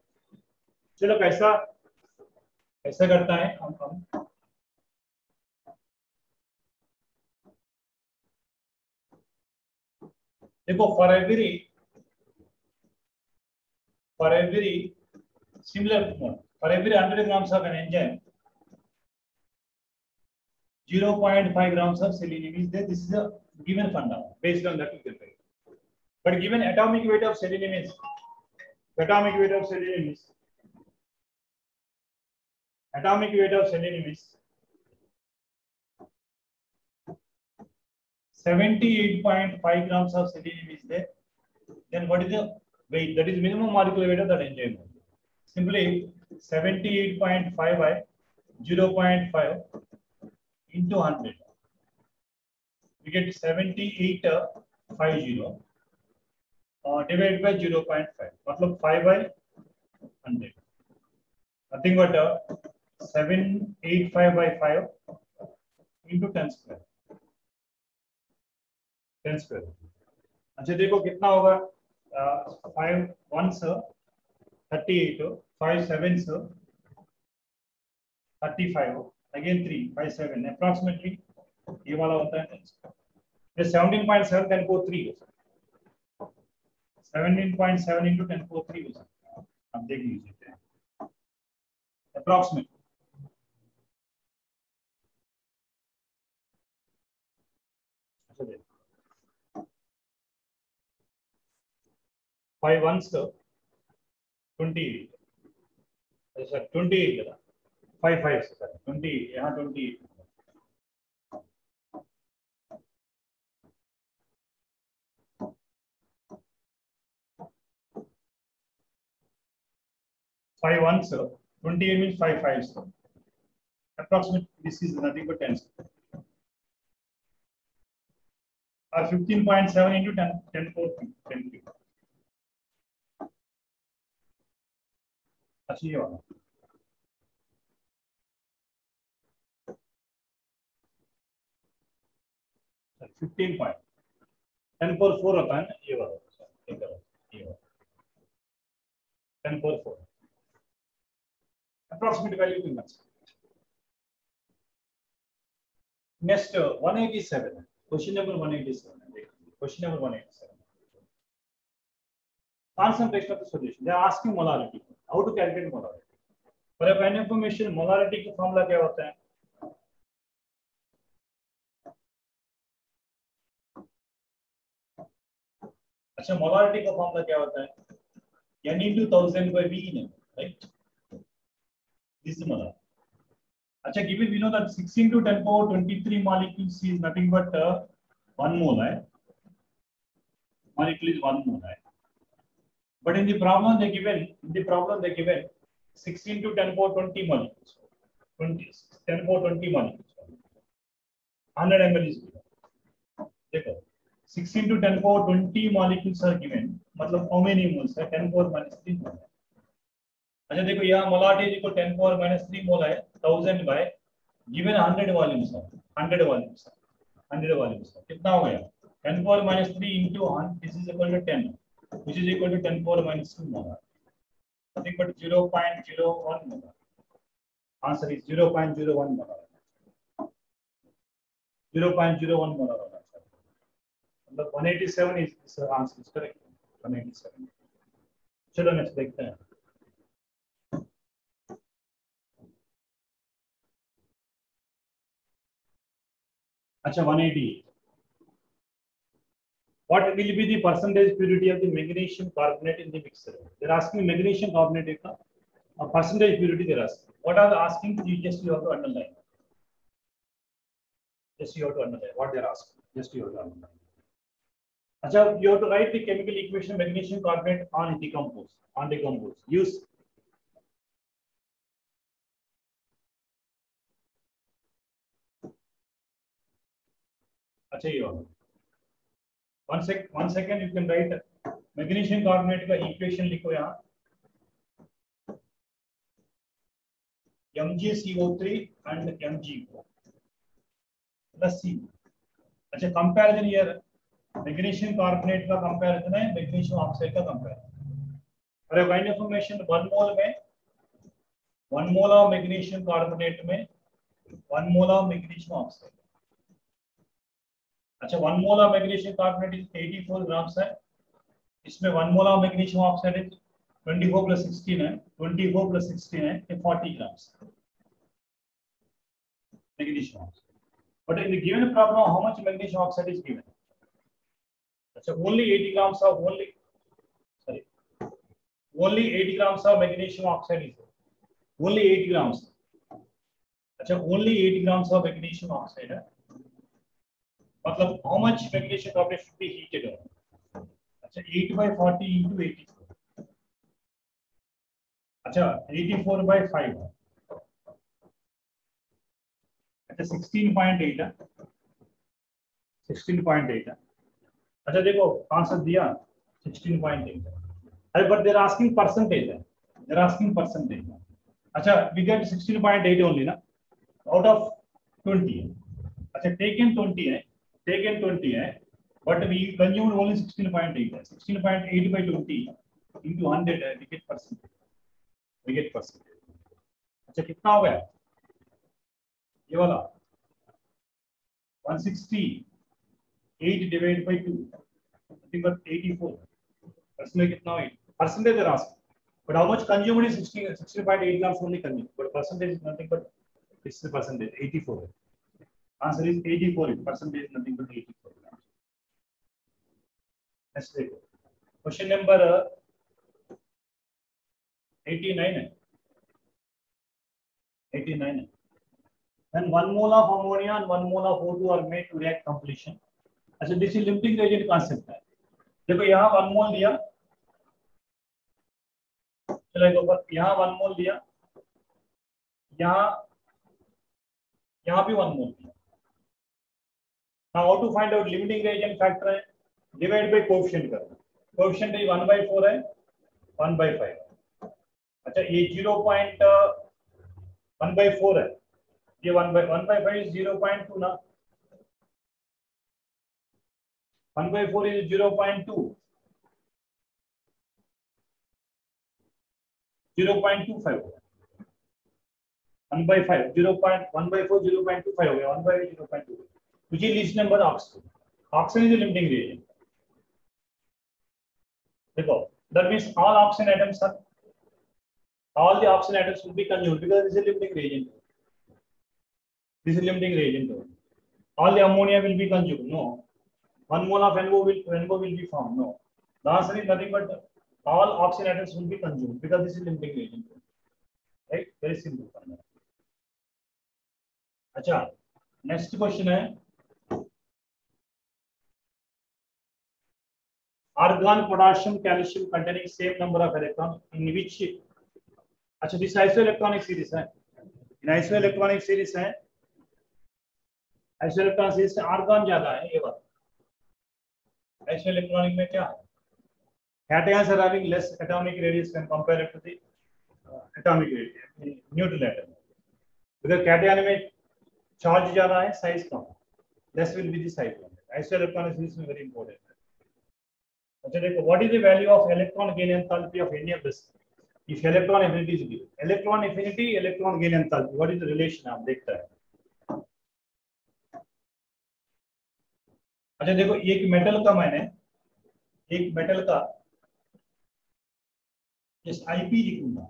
चलो कैसा करता है हम देखो, for every similar mode, for every 100 grams of an enzyme 0.5 grams of selenium is there. This is a given funda. Based on that we can write. But given atomic weight of selenium is 78.5 grams of selenium is there. Then what is the weight? That is minimum molecular weight of that enzyme. Simply 78.5 by 0.5 into 100. We get 7850 divided by 0.5. मतलब 5 by 100. Nothing but 785 by 5 into 10 square. 10 square. अच्छा, देखो कितना होगा. 5 1s 38, 5 7s 35, again 3 5 7, approximately ये वाला होता है 17.7 10 को 3 हो सकता है. 17.7 into 10 को 3 हो सकता है. आप देख लीजिए approximate. अच्छा, देखो 5 1s 28, सर 28 కదా, 5 5 सर 28, यहाँ 28. 5 1s 28 means 5 5s. Approximately this is nothing but 10. Or 15.7 into 10 4 10. अच्छा, ये वाला 15 पॉइंट 10 4 4 होता है ना, ये वाला 10 4 4. approximate value भी मत. Next 187. Question number 187. Question number 187. Concentration of the solution. They are asking molarity. How to calculate molarity? For a fine information, molarity का formula क्या होता है? अच्छा, molarity का formula क्या होता है? N into 1000 by V in, right? This is molarity. अच्छा, given we know that 16 to 10 power 23 molecules is nothing but 1 mole है. Molecule is 1 mole है. But in the problem they given 16 to 10 power 20 molecules. 10 power 20 molecules. 100 ml is given. देखो 16 to 10 power 20 molecules are given. मतलब how many moles है? 10 power minus 3 mole है. अच्छा देखो यहाँ molarity को 10 power minus 3 mole है 1000 by given 100 volumes है 100 volumes कितना हो गया 10 power minus 3 into 100 this is equal to 10 which is equal to 10 power minus 2 molar nothing but 0.01 molar answer is 0.01 molar 0.01 molar मतलब 187 is answer is correct 187 चलो next देखते हैं अच्छा 188 what will be the percentage purity of the magnesium carbonate in the mixture they're asking magnesium carbonate का a percentage purity they're asking what are they asking you just you have to underline what they're asking just you have to underline अच्छा you have to write the chemical equation magnesium carbonate on decompose use अच्छा ये वाला one second you can write magnesium carbonate का equation लिखो यहाँ MgCO3 and MgO plus C अच्छा comparison here magnesium carbonate का comparison है magnesium oxide का comparison और kind information 1 mole of magnesium carbonate में 1 mole of magnesium oxide अच्छा 1 mole of magnesium carbonate is 84 grams है इसमें 1 mole of magnesium oxide is 24 plus 16 है 24 plus 16 है 40 grams magnesium oxide but in the given problem how much magnesium oxide is given अच्छा only 80 grams of only 80 grams of magnesium oxide is only 80 grams अच्छा only 80 grams of magnesium oxide है मतलब how much magnesium carbonate should be heated on अच्छा 8 by 40 into 84 अच्छा 84 by 5 अच्छा 16.8 है 16.8 है अच्छा देखो आंसर दिया 16.8 अरे but they're asking percentage है अच्छा we get 16.8 only ना out of 20 है अच्छा taken 20 है but we consumed only 16.8 है 16.8 by 20 into 100 है we get percentage अच्छा कितना हो गया ये वाला 168 divided by 2 nothing but 84 percentage कितना हो percentage are asked but how much consumed is 16.8 grams only consumed but percentage is nothing but this is the percentage 84 answer is 84 percentage is nothing but 84 grams next देखो question number 89 है when 1 mole of ammonia and 1 mole of O2 are made to react completion अच्छा this is limiting reagent concept है देखो यहाँ 1 mole दिया चलो यहाँ 1 mole दिया यहाँ भी 1 mole दिया now how to find out limiting reagent factor है divide by coefficient करना coefficient 1/4 है 1/5 अच्छा ये 0.1/4 है ये 1/5 is 0.2 ना 1/4 is 0.2 0.25 1 by 5 0.1 by 4 0.25 हो गया 1 by 0.2 which is least number oxygen. Oxygen is a limiting reagent. देखो that means all oxygen atoms are all the oxygen atoms will be consumed because this is a limiting reagent. This is a limiting reagent. All the ammonia will be consumed. No. 1 mole of NO will be formed. No. The answer is nothing but all oxygen atoms will be consumed because this is limiting reagent. Right? Very simple. अच्छा, next question है argon, potassium, calcium containing same number of electrons in which अच्छा this isoelectronic series है in isoelectronic series है isoelectronic series से argon ज्यादा है ये बात isoelectronic में क्या है cations are having less atomic radius when compared to the atomic radius neutral atom because cation में charge ज्यादा है size come less will be the size isoelectronic series में very important अच्छा देखो what is the value of electron gain enthalpy of any of this if electron affinity is given electron affinity electron gain enthalpy what is the relation आप देखते हैं अच्छा देखो एक metal का मैंने एक मेटल का इस आईपी लिखूंगा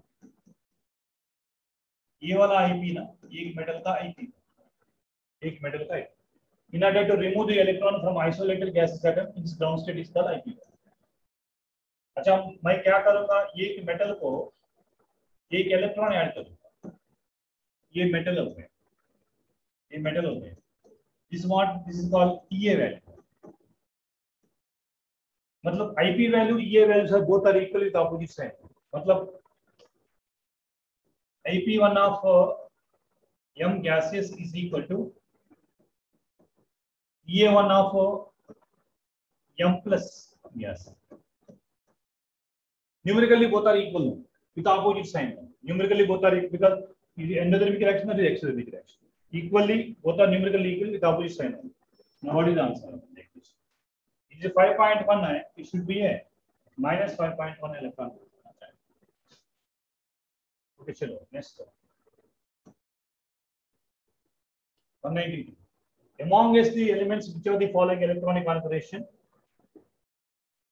ये वाला आईपी ना एक मेटल का आईपी एक मेटल का IP in order to remove the electron from isolated gaseous atom its ground state is called IP अच्छा मैं क्या करूंगा ये एक मेटल को एक इलेक्ट्रॉन ऐड करूंगा ये मेटल हो गया ये मेटल हो गया this is called EA value मतलब आईपी वैल्यू ईए वैल्यू से both are equally with opposite sign मतलब IP1 of M gaseous is equal to EA1 of M plus gas. Numerically both are equal with opposite sign. Numerically both are equal because endothermic reaction or exothermic reaction. Equally both are numerically equal with opposite sign. Now what is the answer? It is 5.1 it should be a minus 5.1 electron. Okay, chalo next. 192. Amongst the elements which are the following electronic configuration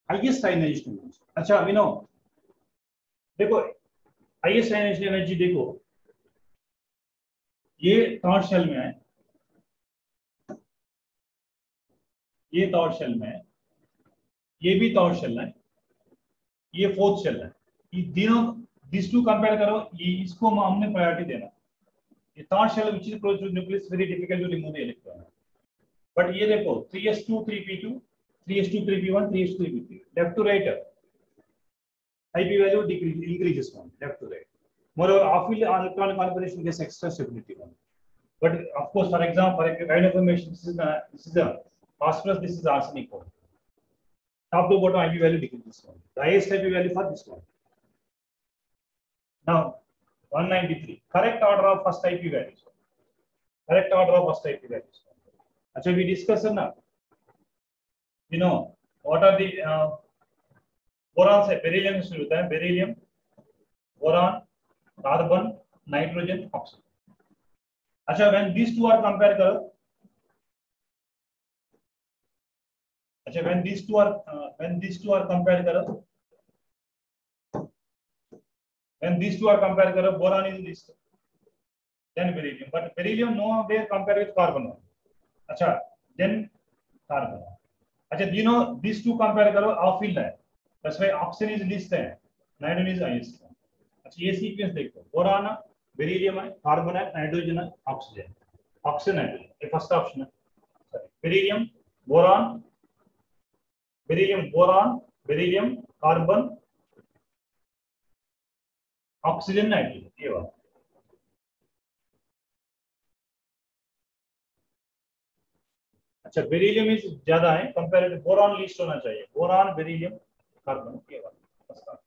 highest ionization energy. अच्छा we know देखो highest ionization energy देखो ये third shell में है ये third shell में है ये भी थर्ड शेल है ये फोर्थ शेल है ये तीनों दिस टू कंपेयर करो ये इसको हमने प्रायोरिटी देना ये third shell which is close to nucleus very difficult to remove the electron but ये देखो 3s2 3p2 3s2 3p1 3s2 3p3 left to right IP value increases one left to right moreover off-field electron configuration gets extra stability one but of course for example for kind of information this is a phosphorus this is arsenic one top to bottom IP value decreases one the highest IP value for this one now 193 correct order of first IP values correct order of first IP values अच्छा we discussed ना you know what are the boron से beryllium शुरू होता है beryllium boron carbon nitrogen oxygen अच्छा when these two are compare करो अच्छा when these two are compare करो when these two are compare करो boron is this then beryllium but beryllium no way compare with carbon अच्छा then carbon अच्छा you know these two compare करो of field है that's why oxygen is least है nitrogen is highest अच्छा ये sequence देखो boron beryllium है carbon है नाइट्रोजन है ऑक्सीजन ऑक्सीजन नाइट्रोजन ये फर्स्ट ऑप्शन है sorry beryllium boron carbon oxygen nitrogen ये बात अच्छा बेरिलियम इज ज्यादा है कंपेयर टू बोरान लीस्ट होना चाहिए बोरान बेरिलियम कार्बन ये बात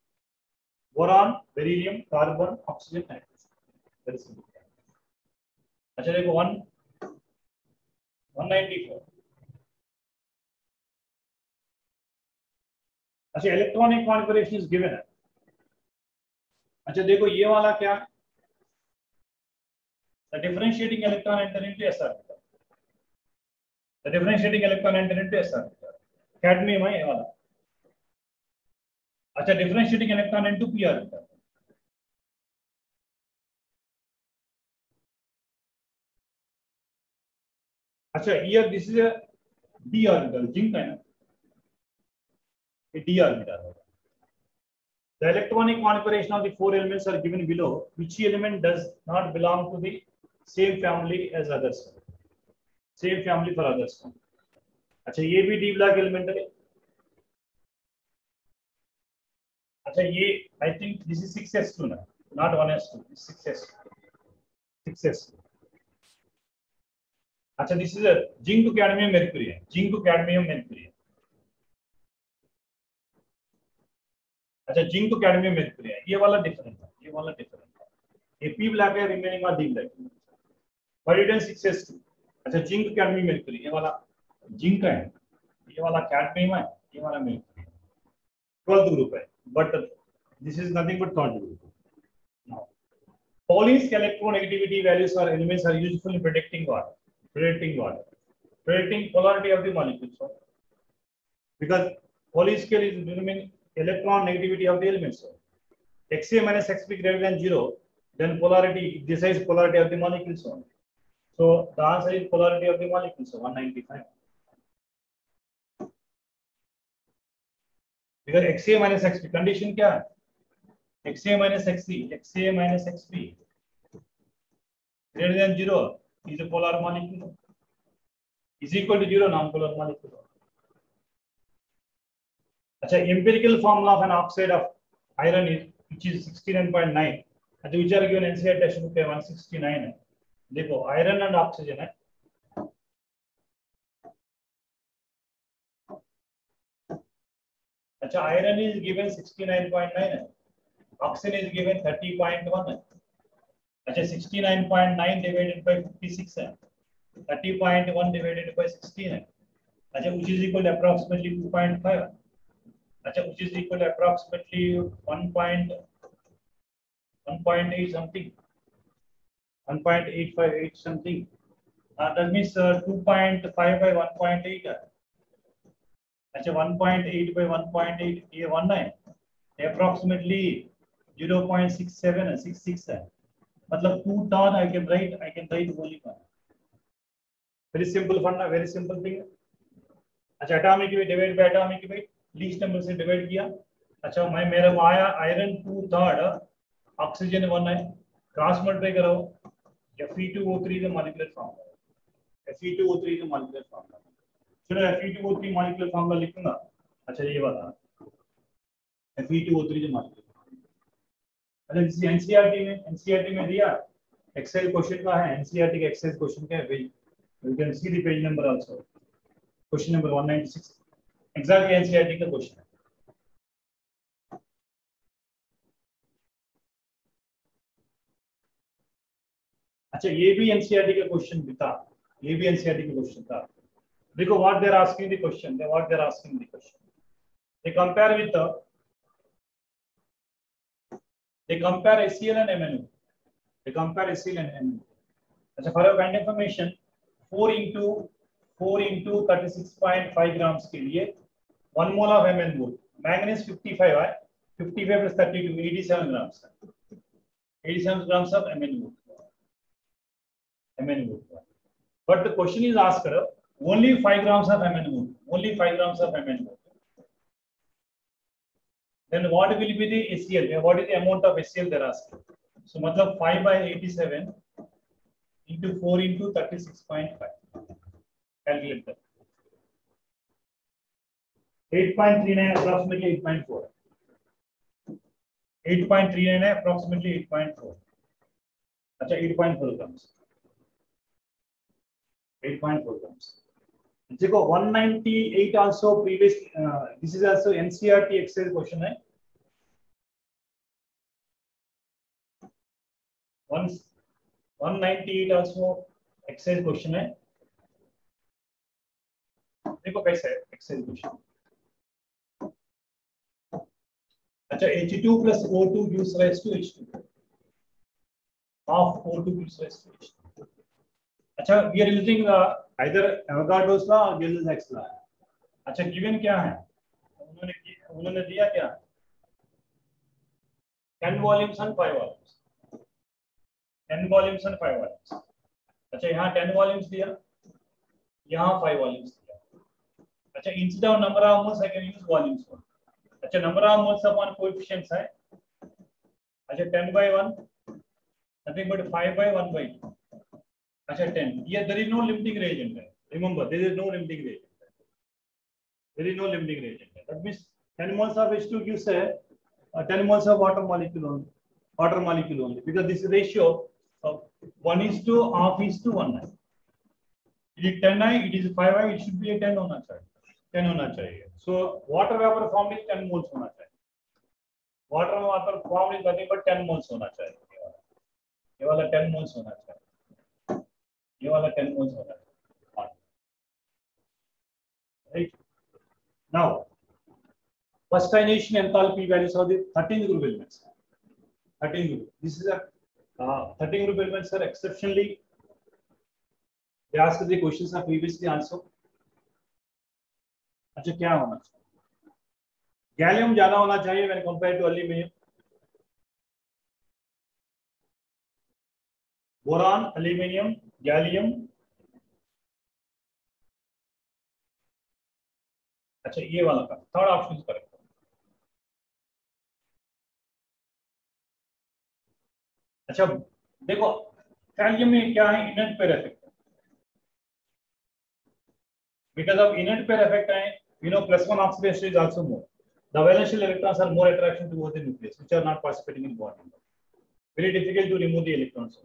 boron beryllium carbon oxygen nitrogen very simple अच्छा देखो 194 अच्छा इलेक्ट्रॉनिक कॉन्फिगरेशन इज गिवन है अच्छा देखो ये वाला क्या The differentiating electron enter into s orbital. The differentiating electron enter into s orbital. Cadmium है ये वाला. अच्छा, differentiating electron into p orbital. अच्छा, here this is a d orbital. Zinc है ना? ये d orbital. The electronic configuration of the four elements are given below. Which element does not belong to the same family as others? Same family for others. अच्छा, ये भी d block element है. अच्छा, ये I think this is 6s2 ना, not 1s2. 6s2. 6s2. अच्छा, this is a zinc to cadmium mercury है. Zinc to cadmium mercury है. अच्छा, जिंक तो कैडमियम mercury है. ये वाला डिफरेंट है. ये वाला डिफरेंट है. ये p ब्लैक है, remaining are d block. Pyridine 6s2. अच्छा, जिंक कैडमियम mercury. ये वाला जिंक है, ये वाला कैडमियम है, ये वाला mercury. 12th group है, but this is nothing but 12th group. Now, Pauline's electronegativity values or elements are useful in predicting what? Predicting what? Predicting polarity of the molecules. Because Pauline's scale is determining electron negativity of the elements. Xa minus Xp greater than 0, then polarity decides polarity of the molecules. So the answer is polarity of the molecules. 195. Because Xa minus Xp condition क्या है? Xa minus Xp greater than 0 is a polar molecule. Is equal to 0 non-polar molecule. अच्छा, empirical formula of an oxide of iron is which is 69.9. अच्छा, which are given NCERT textbook पे 169 है. देखो, iron and oxygen है. अच्छा, iron is given 69.9 है. Oxygen is given 30.1 है. अच्छा, 69.9 divided by 56 है. 30.1 divided by 16 है. अच्छा, which is equal to approximately 2.5 है. अच्छा, which is equal to approximately 1.8 something, 1.858 something. That means 2.5 by 1.8 है. अच्छा, 1.8 by 1.8 ये 1 है. Approximately 0.67 है, 66 है. मतलब 2 ton I can write volume. Very simple funda, very simple thing. अच्छा, atomic weight divided by atomic weight. Least number से divide किया. अच्छा, मैं मेरा को आया आयरन 2/3, ऑक्सीजन 1 है. क्रॉस मल्टीप्लाई करो, Fe2O3 का मॉलिक्यूलर फॉर्मूला. Fe2O3 का मॉलिक्यूलर फॉर्मूला. चलो Fe2O3 मॉलिक्यूलर फॉर्मूला लिखूंगा. अच्छा, ये बता Fe2O3 का मॉलिक्यूलर. अच्छा, इस एनसीईआरटी में दिया एक्सेल क्वेश्चन का है. एनसीईआरटी का एक्सेल क्वेश्चन का है. You can see the page number also. Question number 196 exactly NCERT का क्वेश्चन है. अच्छा, ये भी एनसीईआरटी का क्वेश्चन भी था. ये भी एनसीईआरटी का क्वेश्चन था. देखो what they are asking the question. They compare with they compare HCl and MnO. अच्छा, for your kind information 4 into 36.5 grams के लिए 1 mole of MnO. मैंगनीज 55 है. 55 plus 32 87 grams. 87 grams of MnO. But the question is asked only 5 grams of MnO. Then what will be the HCl? What is the amount of HCl they're asking? So मतलब 5 by 87 into 4 into 36.5. Calculate that. 8.39 approximately 8.4. 8.39 है approximately 8.4. अच्छा, 8.4 grams. 8.4 grams. देखो 198 also previous. This is also NCERT exercise question है. 198 also exercise question है. देखो कैसे है Excel question. अच्छा, H2 plus O2 gives rise to H2. Half O2 gives rise to H2. अच्छा, we are using either Avogadro's law or Gilles-X law. अच्छा, given क्या है, उन्होंने दिया क्या, 10 volumes and 5 volumes, 10 volumes and 5 volumes. अच्छा, यहाँ 10 volumes दिया, यहाँ 5 volumes दिया. अच्छा, instead of number of moles I can use volumes. अच्छा, number of moles upon coefficients है, अच्छा 10 by 1, nothing but 5 by 1 by 2. अच्छा 10. Here there is no limiting reagent. Remember, there is no limiting reagent. There is no limiting reagent. That means 10 moles of H2 gives a 10 moles of water molecule only. Water molecule only, because this ratio of 1:1. It is 10I, it is 5I, it should be a 10 होना चाहिए. 10 होना चाहिए. So water vapor formed is 10 moles होना चाहिए. Water vapor formed is nothing but 10 moles होना चाहिए. ये वाला 10 moles होना चाहिए. ये वाला 10 moles होना चाहिए. Right. Now, firstization enthalpy values of the 13th group elements. 13 group. This is a 13 group elements are exceptionally. They asked the questions are previously also. अच्छा, क्या होना चाहिए? गैलियम ज्यादा होना चाहिए when compared to aluminium. Boron, aluminium, gallium. अच्छा, ये वाला का थर्ड ऑप्शन करेक्ट. अच्छा, देखो कैल्शियम में क्या है, inert pair effect. Because of inert pair effect, +1 oxidation is also more. The valential electrons are more attraction towards the nucleus, which are not participating in bonding. Very difficult to remove the electrons.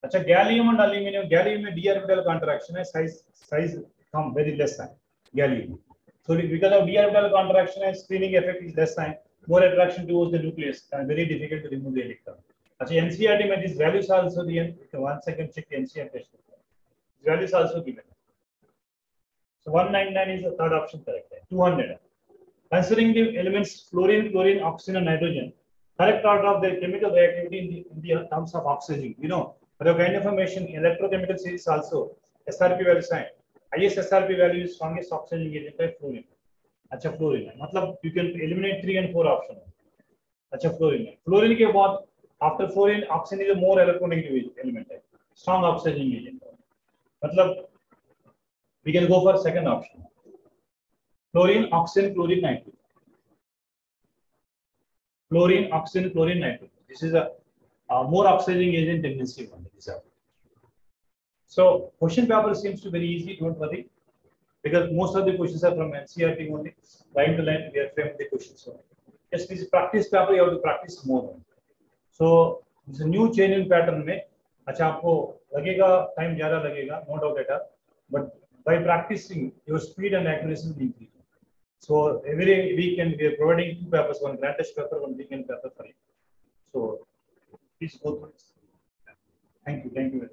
अच्छा, gallium and aluminium, gallium में d orbital contraction है, size come very less है gallium. So because of d orbital contraction है, screening effect is less है, more attraction towards the nucleus, and very difficult to remove the electron. अच्छा, NCERT में these values are also given. Once again check the NCERT. These values are also given. So 199 is the third option correct. 200. Considering the elements fluorine, chlorine, oxygen, and nitrogen, correct order of their chemical reactivity in the terms of oxygen. For the kind of information, electrochemical series also SRP value sign. Highest SRP value is strongest oxygen agent by fluorine. अच्छा, fluorine है. मतलब you can eliminate 3 and 4 option. अच्छा, fluorine है. Fluorine के बाद after fluorine, oxygen is a more electronegative element है. Strong oxygen agent. मतलब we can go for second option. Fluorine, oxygen, chlorine, nitrogen. Fluorine, oxygen, chlorine, nitrogen. This is a more oxidizing agent tendency one. So question paper seems to be very easy. Don't worry, because most of the questions are from NCERT only. Line to line, we are framed the questions only. Just this practice paper, you have to practice more. So this is a new change in pattern में. अच्छा, आपको लगेगा time ज़्यादा लगेगा, no doubt at all. But by practicing, your speed and accuracy will increase. So every weekend we are providing 2 papers, one grand test paper, one weekend paper for you. So please go through it. Thank you very much.